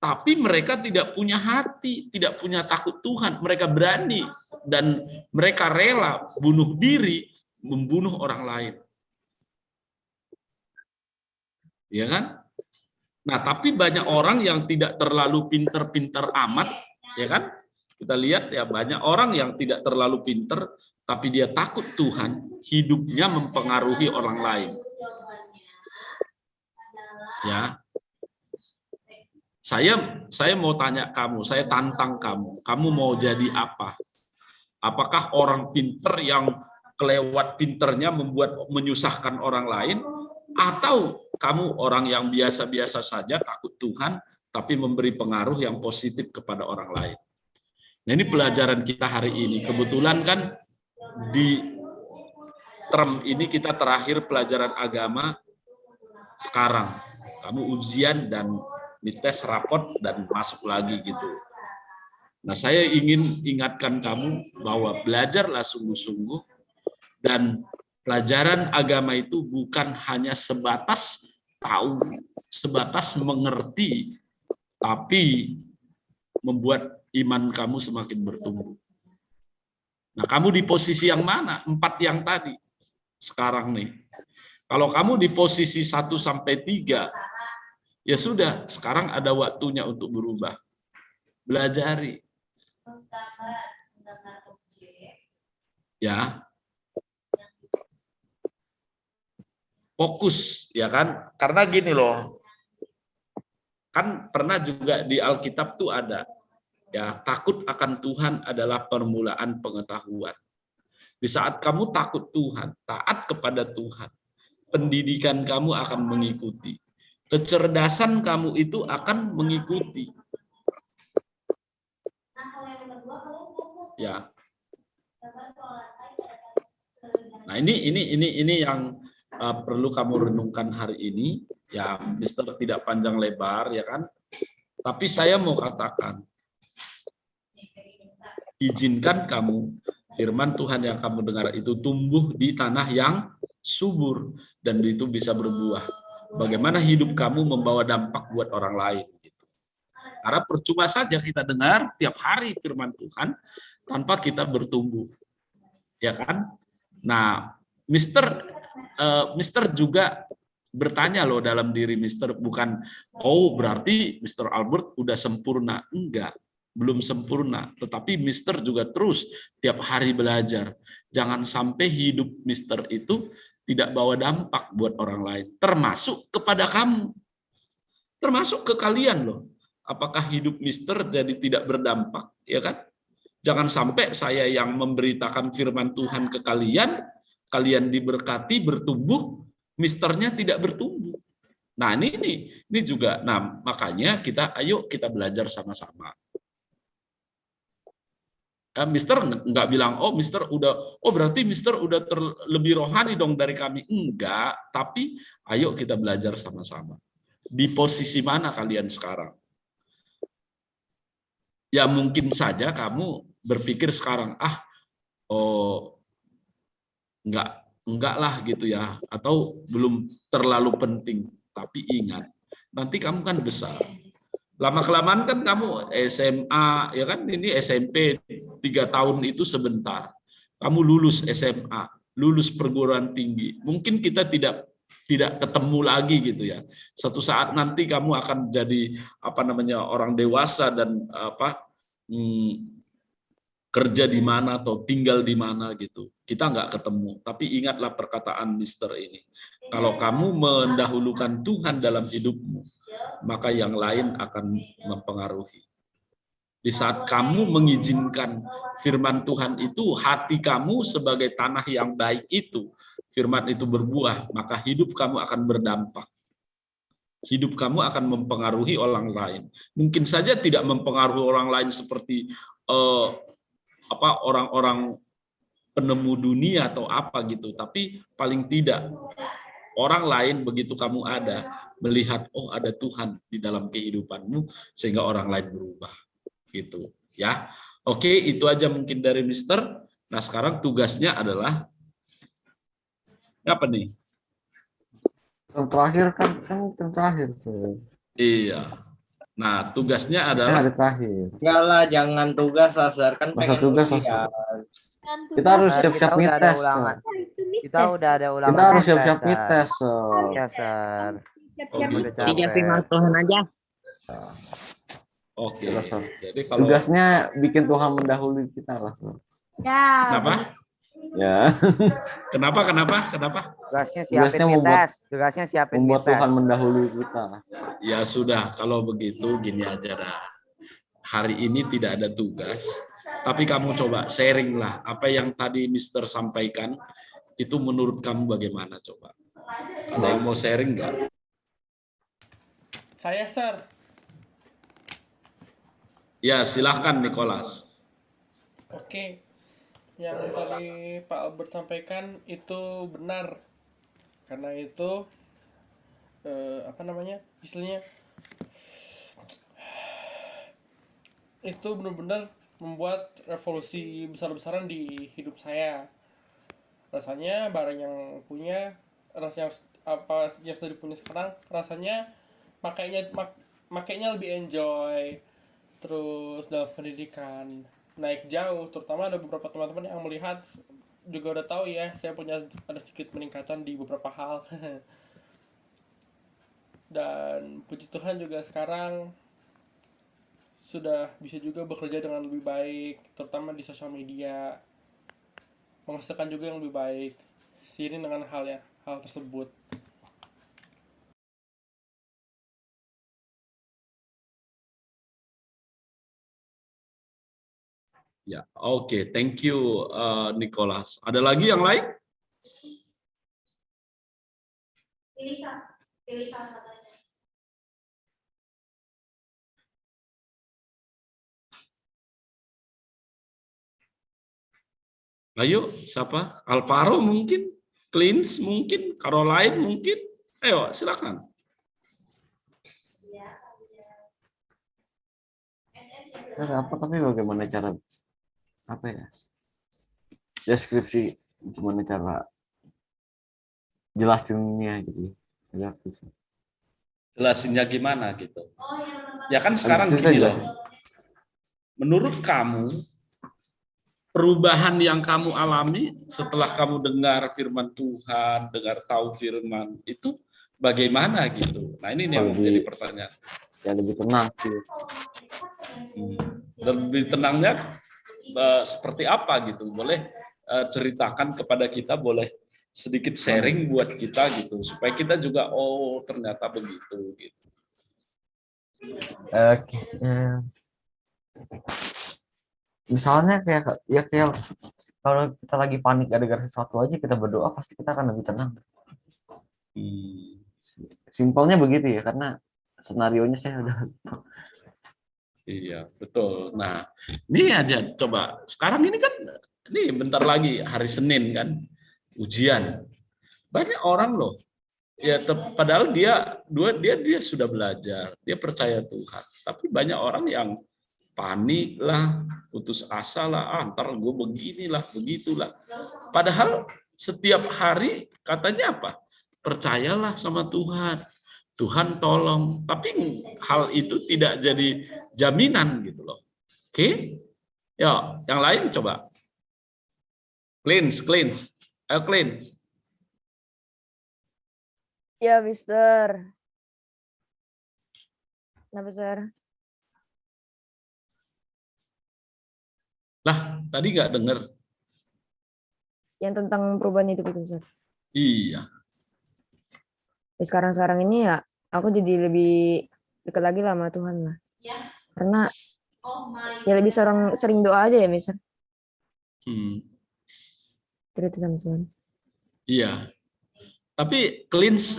Tapi mereka tidak punya hati, tidak punya takut Tuhan. Mereka berani dan mereka rela bunuh diri, membunuh orang lain. Ya kan? Nah, tapi banyak orang yang tidak terlalu pintar-pintar amat, ya kan? Kita lihat ya, banyak orang yang tidak terlalu pintar, tapi dia takut Tuhan, hidupnya mempengaruhi orang lain. Ya. Saya mau tanya kamu, saya tantang kamu mau jadi apa? Apakah orang pintar yang kelewat pinternya menyusahkan orang lain, atau kamu orang yang biasa-biasa saja, takut Tuhan, tapi memberi pengaruh yang positif kepada orang lain? Nah, ini pelajaran kita hari ini. Kebetulan kan di term ini kita terakhir pelajaran agama sekarang. Kamu ujian dan dites rapot dan masuk lagi gitu. Nah, saya ingin ingatkan kamu bahwa belajarlah sungguh-sungguh, dan pelajaran agama itu bukan hanya sebatas tahu, sebatas mengerti, tapi membuat iman kamu semakin bertumbuh. Nah, kamu di posisi yang mana? 4 yang tadi. Sekarang nih. Kalau kamu di posisi 1 sampai 3, ya sudah, sekarang ada waktunya untuk berubah. Belajari. Ya. fokus, ya kan? Karena gini loh, kan pernah juga di Alkitab tuh ada, ya, takut akan Tuhan adalah permulaan pengetahuan. Di saat kamu takut Tuhan, taat kepada Tuhan, pendidikan kamu akan mengikuti. Kecerdasan kamu itu akan mengikuti. Ya. Nah, ini yang perlu kamu renungkan hari ini. Ya, Mister tidak panjang lebar, ya kan? Tapi saya mau katakan, izinkan kamu firman Tuhan yang kamu dengar itu tumbuh di tanah yang subur dan itu bisa berbuah. Bagaimana hidup kamu membawa dampak buat orang lain. Gitu. Karena percuma saja kita dengar tiap hari firman Tuhan tanpa kita bertumbuh, ya kan? Nah, Mister juga bertanya loh dalam diri Mister, bukan oh berarti Mister Albert udah sempurna, enggak, belum sempurna, tetapi Mister juga terus tiap hari belajar. Jangan sampai hidup Mister itu tidak bawa dampak buat orang lain, termasuk kepada kamu, termasuk ke kalian loh. Apakah hidup Mister jadi tidak berdampak, ya kan? Jangan sampai saya yang memberitakan firman Tuhan ke kalian, kalian diberkati, bertumbuh, Misternya tidak bertumbuh. Nah ini juga, nah makanya ayo kita belajar sama-sama. Mister nggak bilang, oh Mister udah, oh berarti Mister udah lebih rohani dong dari kami. Enggak, tapi ayo kita belajar sama-sama. Di posisi mana kalian sekarang? Ya mungkin saja kamu berpikir sekarang, oh enggak lah gitu ya, atau belum terlalu penting. Tapi ingat, nanti kamu kan besar. Lama-kelamaan kan kamu SMA, ya kan, ini SMP 3 tahun itu sebentar. Kamu lulus SMA, lulus perguruan tinggi. Mungkin kita tidak ketemu lagi gitu ya. Suatu saat nanti kamu akan jadi orang dewasa dan kerja di mana atau tinggal di mana gitu. Kita nggak ketemu. Tapi ingatlah perkataan Mister ini. Kalau kamu mendahulukan Tuhan dalam hidupmu, maka yang lain akan mempengaruhi. Di saat kamu mengizinkan firman Tuhan itu, hati kamu sebagai tanah yang baik itu, firman itu berbuah, maka hidup kamu akan berdampak. Hidup kamu akan mempengaruhi orang lain. Mungkin saja tidak mempengaruhi orang lain seperti orang-orang penemu dunia atau apa gitu, tapi paling tidak orang lain begitu kamu ada melihat, oh ada Tuhan di dalam kehidupanmu, sehingga orang lain berubah gitu ya. Oke, itu aja mungkin dari Mister. Nah sekarang tugasnya adalah apa nih? Yang terakhir kan yang terakhir sih. Iya. Nah tugasnya adalah Ada terakhir. Enggak lah, jangan tugas lah, Sar. Kan Masa pengen tugas ujian. Kita harus siap-siap mites. Kita udah ada ulangan. Kita harus siap-siap mites. Ya, Sar. Tiga firman Tuhan aja. Oke. Jadi kalau tugasnya bikin Tuhan mendahului kita lah. Ya. Kenapa? Ya. Kenapa? Tugasnya siapin mites. Tugasnya siapin membuat mites. Tuhan mendahului kita. Ya sudah, kalau begitu gini aja dah. Hari ini tidak ada tugas, tapi kamu coba sharing lah apa yang tadi Mister sampaikan itu menurut kamu bagaimana, coba. Ada yang mau sharing nggak? Saya, Sir. Ya silahkan Nicholas. Oke. Yang tadi Pak Albert sampaikan itu benar. Karena itu istilahnya itu benar-benar membuat revolusi besar-besaran di hidup saya. Rasanya barang yang punya, rasa yang sudah dipunya sekarang, rasanya makainya lebih enjoy. Terus dalam pendidikan naik jauh, terutama ada beberapa teman-teman yang melihat juga udah tahu ya, saya ada sedikit peningkatan di beberapa hal. Dan puji Tuhan juga sekarang sudah bisa juga bekerja dengan lebih baik, terutama di sosial media, menghasilkan juga yang lebih baik seiring dengan hal tersebut. Ya, oke, thank you Nicholas. Ada lagi yang lain? Pilih salah satu aja. Ayo, siapa? Alvaro mungkin, Clins mungkin, Caroline mungkin. Ayo, silakan. Apa tapi bagaimana cara apa ya? Deskripsi gimana cara jelasinnya gitu. Ya, bisa. Jelasinnya gimana gitu. Ya kan sekarang Susah gini loh. jelasin. Menurut kamu, perubahan yang kamu alami setelah kamu dengar firman Tuhan, dengar tahu firman, itu bagaimana gitu? Nah ini yang menjadi pertanyaan. Ya lebih tenang sih. Lebih tenangnya seperti apa gitu? Boleh ceritakan kepada kita, boleh sedikit sharing buat kita gitu, supaya kita juga oh ternyata begitu gitu. Oke. Misalnya kayak kalau kita lagi panik gara-gara sesuatu aja, kita berdoa pasti kita akan lebih tenang. Simpelnya begitu ya, karena senarionya saya udah. Iya, betul. Nah, ini aja coba. Sekarang ini kan, ini bentar lagi hari Senin kan, ujian. Banyak orang loh. Ya, padahal dia sudah belajar, dia percaya Tuhan. Tapi banyak orang yang panik lah, putus asa lah, ntar gue beginilah, begitulah. Padahal setiap hari katanya apa? Percayalah sama Tuhan. Tuhan tolong, tapi hal itu tidak jadi jaminan gitu loh. Oke? Ya, yang lain coba. Cleanse. Ayo cleanse. Ya, Mister. Kenapa, Sir? Lah, tadi nggak dengar. Yang tentang perubahan itu, Mister. Iya. Sekarang ini ya, aku jadi lebih dekat lagi lah sama Tuhan lah. Karena ya lebih sering doa aja ya, Mister. Terus sama Tuhan. Iya. Tapi cleanse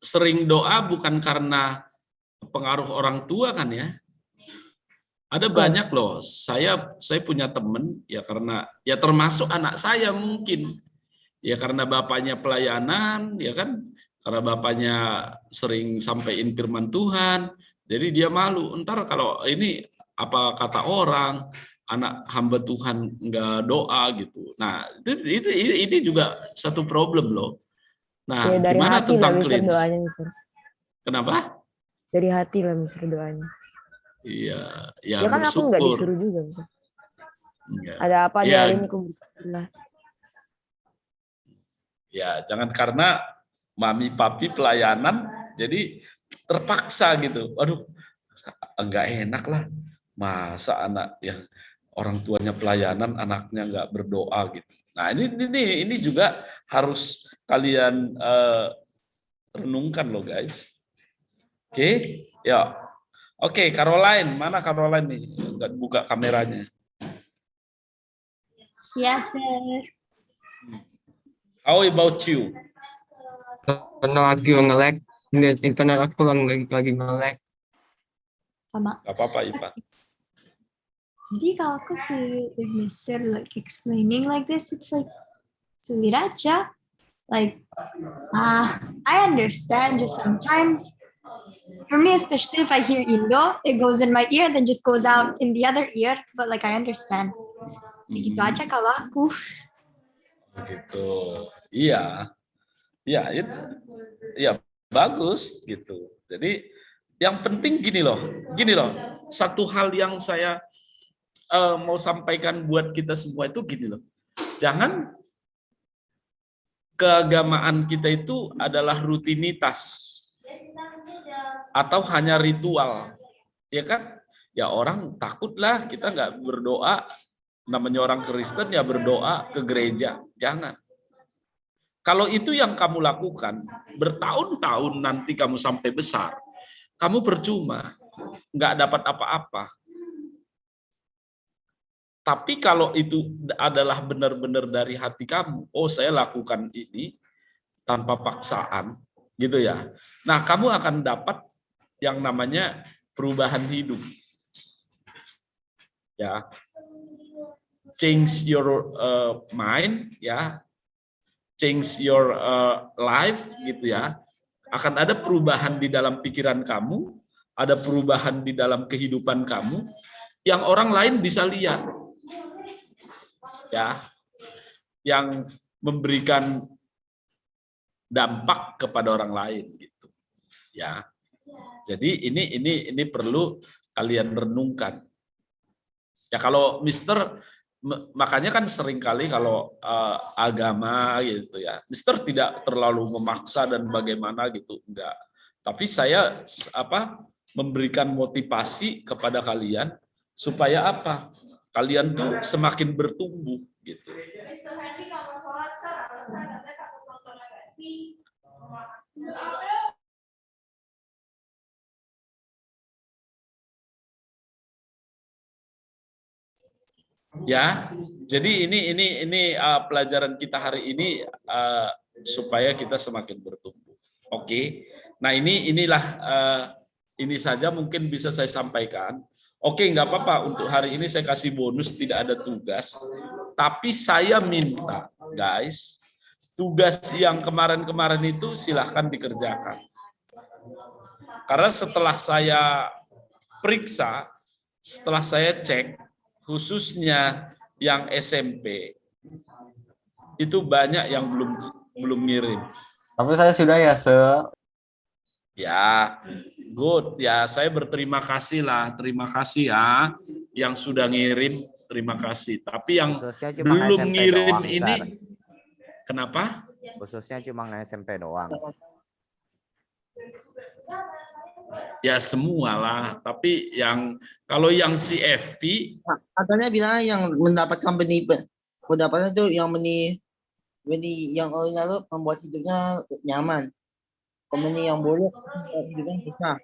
sering doa bukan karena pengaruh orang tua kan ya? Ada banyak loh. Saya punya temen ya, karena ya termasuk anak saya mungkin. Ya karena bapaknya pelayanan, ya kan? Karena bapaknya sering sampaikan firman Tuhan, jadi dia malu. Ntar kalau ini apa kata orang, anak hamba Tuhan nggak doa gitu. Nah, ini juga satu problem loh. Nah, Ya, dari gimana hati tentang lah, Mister, cleanse? doanya, Mister. Kenapa? Dari hati lah, Mister, doanya. Iya, ya Ya kan aku nggak bersyukur. disuruh juga, Mister. Ya. Ada apa di Ya, hari ini, aku bersyukurlah. ya jangan karena mami papi pelayanan jadi terpaksa gitu. Aduh, enggak enak lah. Masa anak yang orang tuanya pelayanan anaknya nggak berdoa gitu. Nah, ini juga harus kalian renungkan loh, guys. Oke, ya. Oke, Caroline, mana Caroline nih? Nggak buka kameranya. Yes, sir. How about you? Karena lagi nge-lag, internet aku lagi nge-lag. Sama. Gak apa-apa, Ipa. Jadi kalau aku sih with Mister like explaining like this, it's like sulit aja. Like, I understand just sometimes. For me, especially if I hear Indo, it goes in my ear, then just goes out in the other ear. But like I understand. Begitu aja kalau aku. Begitu. Iya. Ya bagus gitu. Jadi yang penting gini loh. Satu hal yang saya mau sampaikan buat kita semua itu gini loh. Jangan keagamaan kita itu adalah rutinitas atau hanya ritual, ya kan? Ya orang takutlah kita nggak berdoa. Namanya orang Kristen ya berdoa ke gereja, jangan. Kalau itu yang kamu lakukan, bertahun-tahun nanti kamu sampai besar, kamu percuma, nggak dapat apa-apa. Tapi kalau itu adalah benar-benar dari hati kamu, oh saya lakukan ini tanpa paksaan, gitu ya. Nah, kamu akan dapat yang namanya perubahan hidup. Ya. Change your mind, ya. Change your life, gitu ya. Akan ada perubahan di dalam pikiran kamu, ada perubahan di dalam kehidupan kamu yang orang lain bisa lihat. Ya. Yang memberikan dampak kepada orang lain gitu. Ya. Jadi ini perlu kalian renungkan. Ya kalau Mister, makanya kan seringkali kalau agama gitu ya, Mister tidak terlalu memaksa dan bagaimana gitu, enggak. Tapi saya memberikan motivasi kepada kalian supaya apa? Kalian tuh semakin bertumbuh gitu. Ya, jadi ini pelajaran kita hari ini supaya kita semakin bertumbuh. Oke, nah inilah ini saja mungkin bisa saya sampaikan. Oke, nggak apa-apa untuk hari ini saya kasih bonus tidak ada tugas, tapi saya minta guys, tugas yang kemarin-kemarin itu silahkan dikerjakan. Karena setelah saya periksa, setelah saya cek, khususnya yang SMP itu banyak yang belum ngirim. Tapi saya sudah ya, Ya, good ya. Saya berterima kasih lah, terima kasih ya yang sudah ngirim, terima kasih. Tapi yang belum SMP ngirim doang, ini, Sar. kenapa? Khususnya cuma SMP doang. Ya semua lah. Tapi yang kalau yang CFP, katanya bilang yang mendapatkan pendapatnya itu yang yang original membuat hidupnya nyaman. Komeni yang buruk hidupnya susah.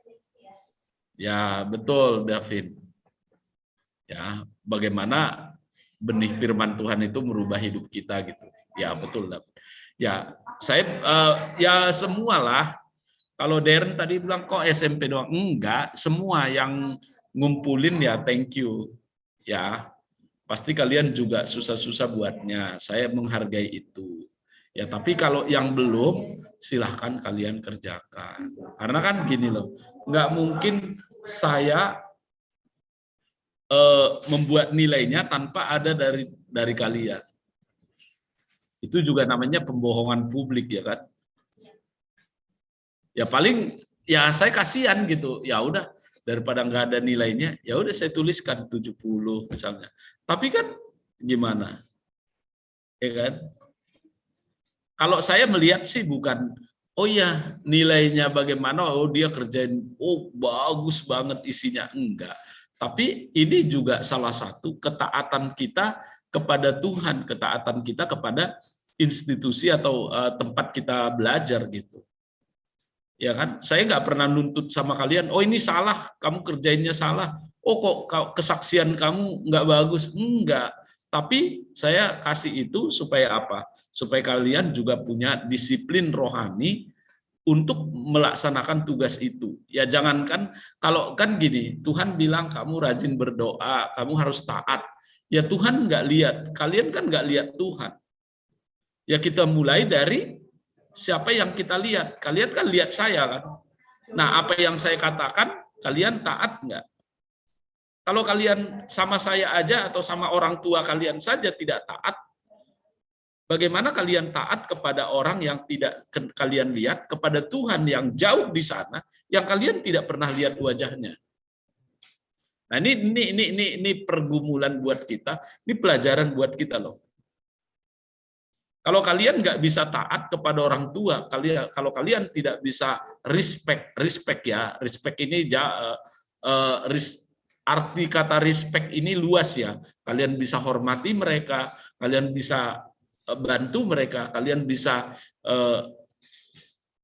ya betul David. Ya, bagaimana benih firman Tuhan itu merubah hidup kita gitu. Ya betul David. Ya, saya ya semualah. Kalau Darren tadi bilang kok SMP doang, enggak, semua yang ngumpulin ya thank you. Ya, pasti kalian juga susah-susah buatnya. Saya menghargai itu. Ya, tapi kalau yang belum, silahkan kalian kerjakan. Karena kan gini loh, nggak mungkin saya membuat nilainya tanpa ada dari kalian. Itu juga namanya pembohongan publik ya kan. Ya paling ya saya kasihan gitu. Ya udah daripada nggak ada nilainya, ya udah saya tuliskan 70 misalnya. Tapi kan gimana? Ya kan? Kalau saya melihat sih bukan, oh ya nilainya bagaimana, oh dia kerjain, oh bagus banget isinya, enggak. Tapi ini juga salah satu ketaatan kita kepada Tuhan, ketaatan kita kepada institusi atau tempat kita belajar gitu. Ya kan, saya nggak pernah nuntut sama kalian, oh ini salah, kamu kerjainnya salah, oh kok kesaksian kamu nggak bagus, enggak. Tapi saya kasih itu supaya apa? Supaya kalian juga punya disiplin rohani untuk melaksanakan tugas itu. Ya jangankan, kalau kan gini, Tuhan bilang kamu rajin berdoa, kamu harus taat. Ya Tuhan nggak lihat, kalian kan nggak lihat Tuhan. Ya kita mulai dari siapa yang kita lihat. Kalian kan lihat saya kan. Nah apa yang saya katakan, kalian taat nggak? Kalau kalian sama saya aja atau sama orang tua kalian saja tidak taat, bagaimana kalian taat kepada orang yang tidak kalian lihat, kepada Tuhan yang jauh di sana, yang kalian tidak pernah lihat wajahnya? Nah ini pergumulan buat kita, ini pelajaran buat kita loh. Kalau kalian nggak bisa taat kepada orang tua, kalau kalian tidak bisa respect ya, respect ini arti kata respect ini luas ya. Kalian bisa hormati mereka, kalian bisa bantu mereka, kalian bisa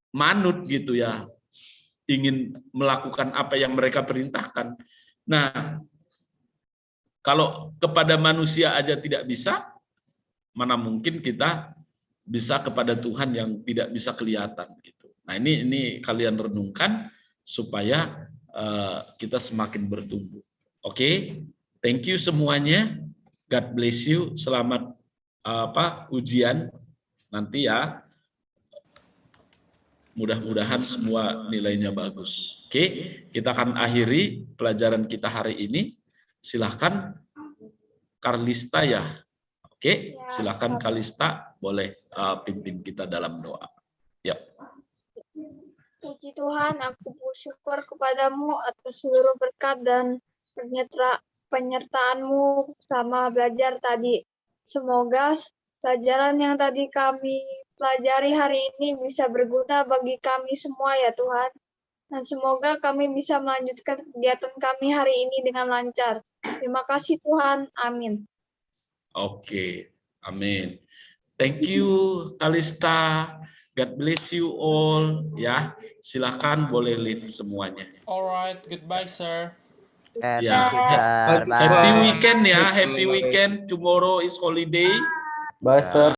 manut gitu ya, ingin melakukan apa yang mereka perintahkan. Nah, Kalau kepada manusia aja tidak bisa, mana mungkin kita bisa kepada Tuhan yang tidak bisa kelihatan gitu. Nah, ini kalian renungkan supaya kita semakin bertumbuh. Oke? Thank you semuanya. God bless you. Selamat ujian nanti ya. Mudah-mudahan semua nilainya bagus. Oke, kita akan akhiri pelajaran kita hari ini. Silahkan Karlista ya. Oke, silahkan Karlista boleh pimpin kita dalam doa. Ya. Puji Tuhan, aku bersyukur kepadamu atas seluruh berkat dan penyertaan-Mu sama belajar tadi. Semoga pelajaran yang tadi kami pelajari hari ini bisa berguna bagi kami semua ya Tuhan. Dan semoga kami bisa melanjutkan kegiatan kami hari ini dengan lancar. Terima kasih Tuhan. Amin. Oke, amin. Thank you Kalista. God bless you all. Ya, silakan boleh leave semuanya. Alright, goodbye sir. Ya, happy weekend ya, happy weekend. Tomorrow is holiday. Bye, sir.